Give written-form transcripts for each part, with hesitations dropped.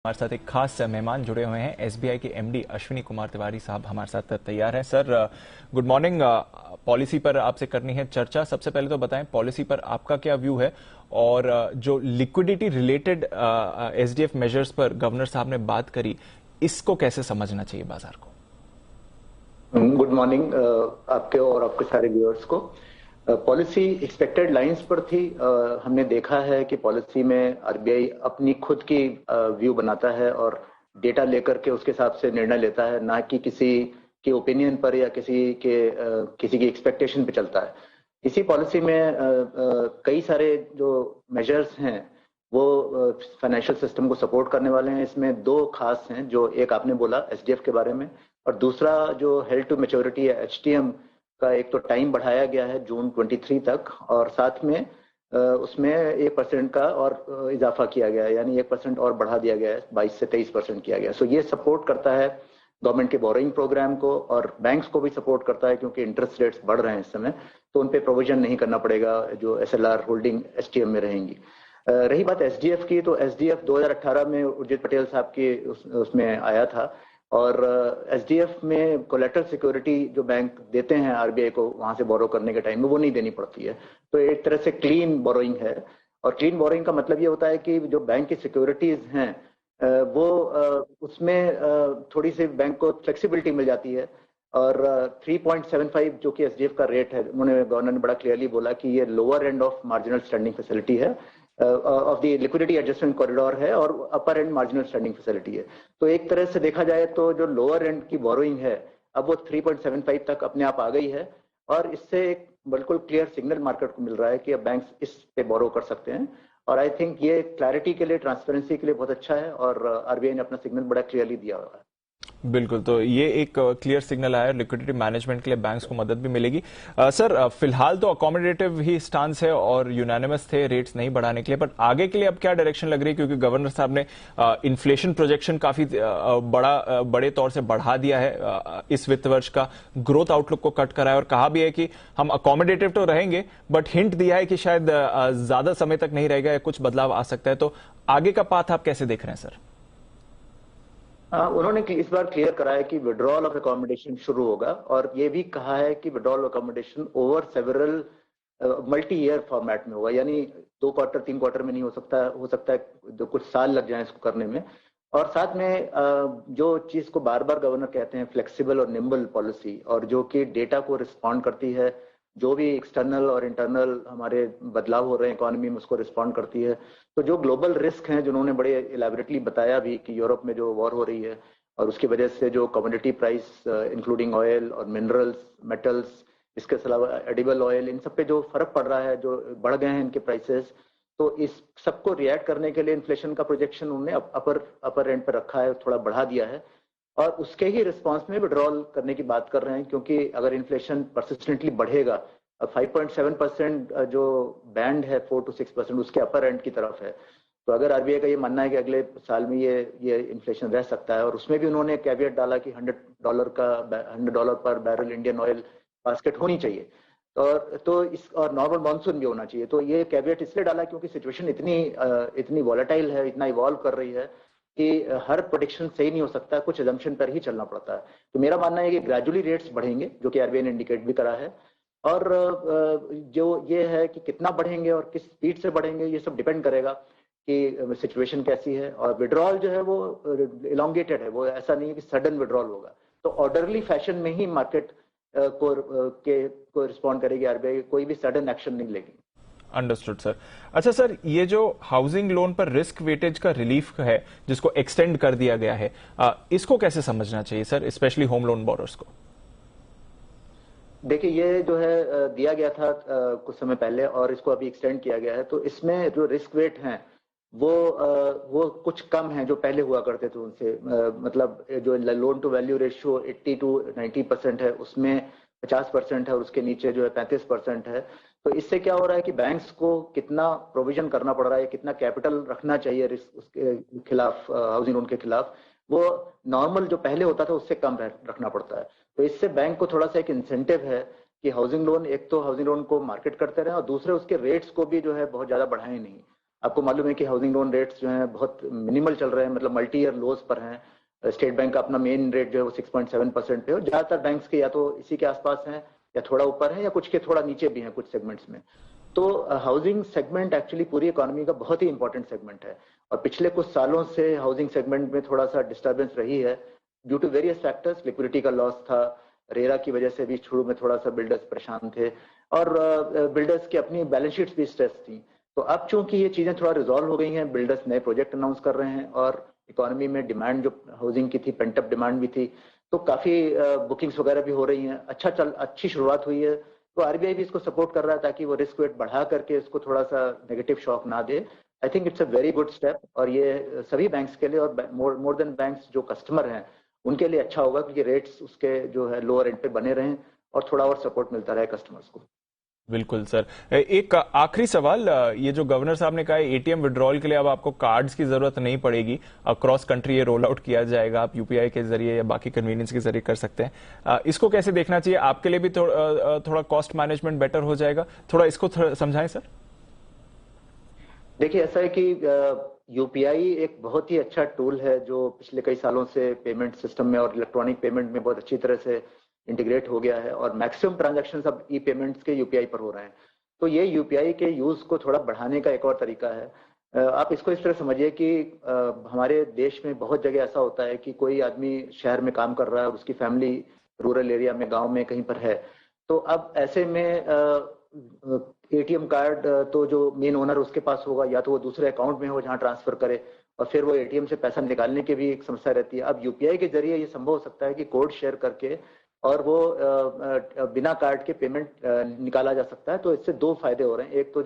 हमारे साथ एक खास मेहमान जुड़े हुए हैं। एसबीआई के एमडी अश्विनी कुमार तिवारी साहब हमारे साथ तैयार हैं। Sir good morning. पॉलिसी पर आपसे करनी है चर्चा। सबसे पहले तो बताएं पॉलिसी पर आपका क्या व्यू है, और जो लिक्विडिटी रिलेटेड एसडीएफ मेजर्स पर गवर्नर साहब ने बात करी, इसको कैसे समझना चाहिए बाजार को? गुड मॉर्निंग आपके और आपके सारे व्यूअर्स को। पॉलिसी एक्सपेक्टेड लाइंस पर थी। हमने देखा है कि पॉलिसी में आरबीआई अपनी खुद की व्यू बनाता है और डेटा लेकर के उसके हिसाब से निर्णय लेता है, ना कि किसी के ओपिनियन पर या किसी की एक्सपेक्टेशन पे चलता है। इसी पॉलिसी में कई सारे जो मेजर्स हैं वो फाइनेंशियल सिस्टम को सपोर्ट करने वाले हैं। इसमें दो खास हैं, जो एक आपने बोला एसडीएफ के बारे में, और दूसरा जो हेल्ड टू मैच्योरिटी या एचटीएम का एक तो टाइम बढ़ाया गया है जून 23 तक, और साथ में उसमें 1% का और इजाफा किया गया है, यानी 1% और बढ़ा दिया गया है, 22 से 23% किया गया है। सो ये सपोर्ट करता है गवर्नमेंट के बोरोइंग प्रोग्राम को, और बैंक्स को भी सपोर्ट करता है क्योंकि इंटरेस्ट रेट्स बढ़ रहे हैं इस समय, तो उन पे प्रोविजन नहीं करना पड़ेगा जो एसएलआर होल्डिंग एचटीएम में रहेंगी। रही बात एसडीएफ की, तो एसडीएफ 2018 में उर्जित पटेल साहब की उसमें आया था, और एसडीएफ में कोलेटरल सिक्योरिटी जो बैंक देते हैं आरबीआई को वहां से बोरो करने के टाइम में, वो नहीं देनी पड़ती है। तो एक तरह से क्लीन बोरोइंग है। और क्लीन बोरोइंग का मतलब ये होता है कि जो बैंक की सिक्योरिटीज हैं वो उसमें थोड़ी सी बैंक को फ्लेक्सिबिलिटी मिल जाती है। और 3.75 जो कि एसडीएफ का रेट है, उन्होंने गवर्नर ने बड़ा क्लियरली बोला कि ये lower end of marginal standing facility है, of the liquidity adjustment corridor है, और upper end marginal standing facility है। तो एक तरह से देखा जाए तो जो लोअर एंड की बोरोइंग है अब वो 3.75 तक अपने आप आ गई है, और इससे एक बिल्कुल क्लियर सिग्नल मार्केट को मिल रहा है कि अब बैंक्स इस पे बोरो कर सकते हैं। और आई थिंक ये क्लैरिटी के लिए, ट्रांसपेरेंसी के लिए बहुत अच्छा है, और आरबीआई ने अपना सिग्नल बड़ा क्लियरली दिया हुआ है। बिल्कुल, तो ये एक क्लियर सिग्नल आया, लिक्विडिटी मैनेजमेंट के लिए बैंक्स को मदद भी मिलेगी। सर फिलहाल तो अकोमोडेटिव ही स्टांस है और यूनानिमस थे रेट्स नहीं बढ़ाने के लिए, पर आगे के लिए अब क्या डायरेक्शन लग रही है? क्योंकि गवर्नर साहब ने इन्फ्लेशन प्रोजेक्शन काफी बड़े तौर से बढ़ा दिया है, इस वित्त वर्ष का ग्रोथ आउटलुक को कट करा है, और कहा भी है कि हम अकोमोडेटिव तो रहेंगे, बट हिंट दिया है कि शायद ज्यादा समय तक नहीं रहेगा या कुछ बदलाव आ सकता है। तो आगे का पाथ आप कैसे देख रहे हैं सर? उन्होंने इस बार क्लियर कराया कि विड्रॉल ऑफ अकोमोडेशन शुरू होगा, और ये भी कहा है कि withdrawal of accommodation over several multi year format में होगा, यानी 2 क्वार्टर 3 क्वार्टर में नहीं हो सकता है कुछ साल लग जाए इसको करने में। और साथ में जो चीज को बार बार गवर्नर कहते हैं फ्लेक्सिबल और निम्बल पॉलिसी, और जो कि डेटा को रिस्पॉन्ड करती है, जो भी एक्सटर्नल और इंटरनल हमारे बदलाव हो रहे हैं इकोनॉमी में उसको रिस्पॉन्ड करती है। तो जो ग्लोबल रिस्क हैं जिन्होंने बड़े इलेबोरेटली बताया भी कि यूरोप में जो वॉर हो रही है और उसकी वजह से जो कमोडिटी प्राइस इंक्लूडिंग ऑयल और मिनरल्स, मेटल्स, इसके अलावा एडिबल ऑयल, इन सब पे जो फर्क पड़ रहा है, जो बढ़ गए हैं इनके प्राइसेस, तो इस सबको रिएक्ट करने के लिए इन्फ्लेशन का प्रोजेक्शन उन्होंने अपर एंड पर रखा है, थोड़ा बढ़ा दिया है, और उसके ही रिस्पांस में विड्रॉल करने की बात कर रहे हैं। क्योंकि अगर इन्फ्लेशन परसिस्टेंटली बढ़ेगा, 5.7% जो बैंड है 4 to 6% उसके अपर एंड की तरफ है, तो अगर आरबीआई का ये मानना है कि अगले साल में ये इन्फ्लेशन रह सकता है, और उसमें भी उन्होंने कैविएट डाला कि $100 पर बैरल इंडियन ऑयल बास्केट होनी चाहिए, और नॉर्मल मानसून भी होना चाहिए। तो ये कैविएट इसलिए डाला क्योंकि सिचुएशन इतनी वॉलेटाइल है, इतना इवॉल्व कर रही है कि हर प्रोडिक्शन सही नहीं हो सकता, कुछ एजम्पशन पर ही चलना पड़ता है। तो मेरा मानना है कि ग्रेजुअली रेट्स बढ़ेंगे, जो कि आरबीआई ने इंडिकेट भी करा है, और जो ये है कि कितना बढ़ेंगे और किस स्पीड से बढ़ेंगे, ये सब डिपेंड करेगा कि सिचुएशन कैसी है। और विड्रॉल जो है वो इलोंगेटेड है, वो ऐसा नहीं है कि सडन विड्रॉल होगा। तो ऑर्डरली फैशन में ही मार्केट को रिस्पॉन्ड करेगी आरबीआई, कोई भी सडन एक्शन नहीं लेगी। Understood sir. अच्छा सर, ये जो हाउसिंग लोन पर रिस्क वेटेज का रिलीफ है जिसको एक्सटेंड कर दिया गया है, इसको कैसे समझना चाहिए sir, specially home loan borrowers को? देखिए, ये जो है दिया गया था कुछ समय पहले, और इसको अभी एक्सटेंड किया गया है। तो इसमें जो रिस्क वेट हैं वो कुछ कम है जो पहले हुआ करते थे उनसे। मतलब जो loan to value ratio 80 to 90% है, उसमें 50% है, और उसके नीचे जो है 35% है। तो इससे क्या हो रहा है कि बैंक्स को कितना प्रोविजन करना पड़ रहा है, कितना कैपिटल रखना चाहिए रिस्क उसके खिलाफ, हाउसिंग लोन के खिलाफ, वो नॉर्मल जो पहले होता था उससे कम रखना पड़ता है। तो इससे बैंक को थोड़ा सा एक इंसेंटिव है कि हाउसिंग लोन, एक तो हाउसिंग लोन को मार्केट करते रहे, और दूसरे उसके रेट्स को भी जो है बहुत ज्यादा बढ़ाए नहीं। आपको मालूम है कि हाउसिंग लोन रेट्स जो हैं बहुत मिनिमल चल रहे हैं, मतलब मल्टी ईयर लोज पर हैं। स्टेट बैंक का अपना मेन रेट जो है वो 6.7% पे है, और ज्यादातर बैंक्स के या तो इसी के आसपास हैं या थोड़ा ऊपर है, या कुछ के थोड़ा नीचे भी हैं कुछ सेगमेंट्स में। तो हाउसिंग सेगमेंट एक्चुअली पूरी इकोनॉमी का बहुत ही इंपॉर्टेंट सेगमेंट है, और पिछले कुछ सालों से हाउसिंग सेगमेंट में थोड़ा सा डिस्टर्बेंस रही है due to various factors. Liquidity का लॉस था, रेरा की वजह से भी शुरू में थोड़ा सा बिल्डर्स परेशान थे, और बिल्डर्स की अपनी बैलेंस शीट्स भी स्ट्रेस थी। तो अब चूंकि ये चीजें थोड़ा रिजॉल्व हो गई हैं, बिल्डर्स नए प्रोजेक्ट अनाउंस कर रहे हैं, और इकोनॉमी में डिमांड जो हाउसिंग की थी, पेंटअप डिमांड भी थी, तो काफी बुकिंग्स वगैरह भी हो रही हैं, अच्छी शुरुआत हुई है। तो आरबीआई भी इसको सपोर्ट कर रहा है ताकि वो रिस्क वेट बढ़ा करके इसको थोड़ा सा नेगेटिव शॉक ना दे। I think it's a very good step, और ये सभी बैंक्स के लिए और मोर देन बैंक्स जो कस्टमर हैं उनके लिए अच्छा होगा, क्योंकि रेट्स उसके जो है लोअर एंड पे बने रहें और थोड़ा और सपोर्ट मिलता रहे कस्टमर्स को। बिल्कुल सर। एक आखिरी सवाल, ये जो गवर्नर साहब ने कहा है एटीएम विड्रॉल के लिए अब आपको कार्ड्स की जरूरत नहीं पड़ेगी, क्रॉस कंट्री ये रोल आउट किया जाएगा, आप यूपीआई के जरिए या बाकी कन्वीनियंस के जरिए कर सकते हैं, इसको कैसे देखना चाहिए? आपके लिए भी थोड़ा कॉस्ट मैनेजमेंट बेटर हो जाएगा, थोड़ा इसको समझाएं सर। देखिए, ऐसा है कि यूपीआई एक बहुत ही अच्छा टूल है जो पिछले कई सालों से पेमेंट सिस्टम में और इलेक्ट्रॉनिक पेमेंट में बहुत अच्छी तरह से इंटीग्रेट हो गया है, और मैक्सिमम ट्रांजैक्शंस अब ई पेमेंट्स के यूपीआई पर हो रहे हैं। तो ये यूपीआई के यूज को थोड़ा बढ़ाने का एक और तरीका है। आप इसको इस तरह समझिए कि हमारे देश में बहुत जगह ऐसा होता है कि कोई आदमी शहर में काम कर रहा है और उसकी फैमिली रूरल एरिया में, गांव में कहीं पर है। तो अब ऐसे में एटीएम कार्ड तो जो मेन ओनर उसके पास होगा, या तो वो दूसरे अकाउंट में हो जहां ट्रांसफर करे, और फिर वो एटीएम से पैसा निकालने की भी एक समस्या रहती है। अब यूपीआई के जरिए ये संभव हो सकता है कि कोड शेयर करके और वो बिना कार्ड के पेमेंट निकाला जा सकता है। तो इससे दो फायदे हो रहे हैं। एक तो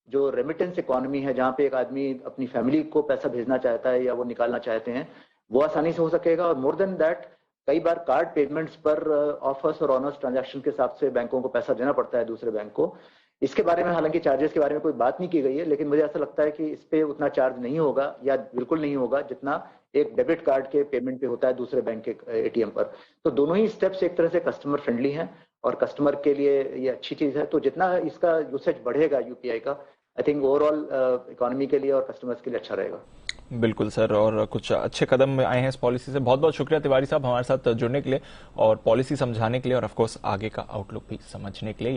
जो रेमिटेंस इकोनॉमी है, जहाँ पे एक आदमी अपनी फैमिली को पैसा भेजना चाहता है या वो निकालना चाहते हैं, वो आसानी से हो सकेगा। और मोर देन दैट, कई बार कार्ड पेमेंट्स पर ऑफर्स और ऑनर्स ट्रांजैक्शन के हिसाब से बैंकों को पैसा देना पड़ता है दूसरे बैंक को। इसके बारे में हालांकि चार्जेस के बारे में कोई बात नहीं की गई है, लेकिन मुझे ऐसा लगता है कि इस पे उतना चार्ज नहीं होगा, या बिल्कुल नहीं होगा, जितना एक डेबिट कार्ड के पेमेंट पे होता है दूसरे बैंक के एटीएम पर। तो दोनों ही स्टेप्स एक तरह से कस्टमर फ्रेंडली हैं और कस्टमर के लिए ये अच्छी चीज है। तो जितना इसका यूसेज बढ़ेगा यूपीआई का, आई थिंक ओवरऑल इकोनॉमी के लिए और कस्टमर्स के लिए अच्छा रहेगा। बिल्कुल सर, और कुछ अच्छे कदम आए हैं इस पॉलिसी से। बहुत बहुत शुक्रिया तिवारी साहब हमारे साथ जुड़ने के लिए और पॉलिसी समझाने के लिए, और ऑफ कोर्स आगे का आउटलुक भी समझने के लिए।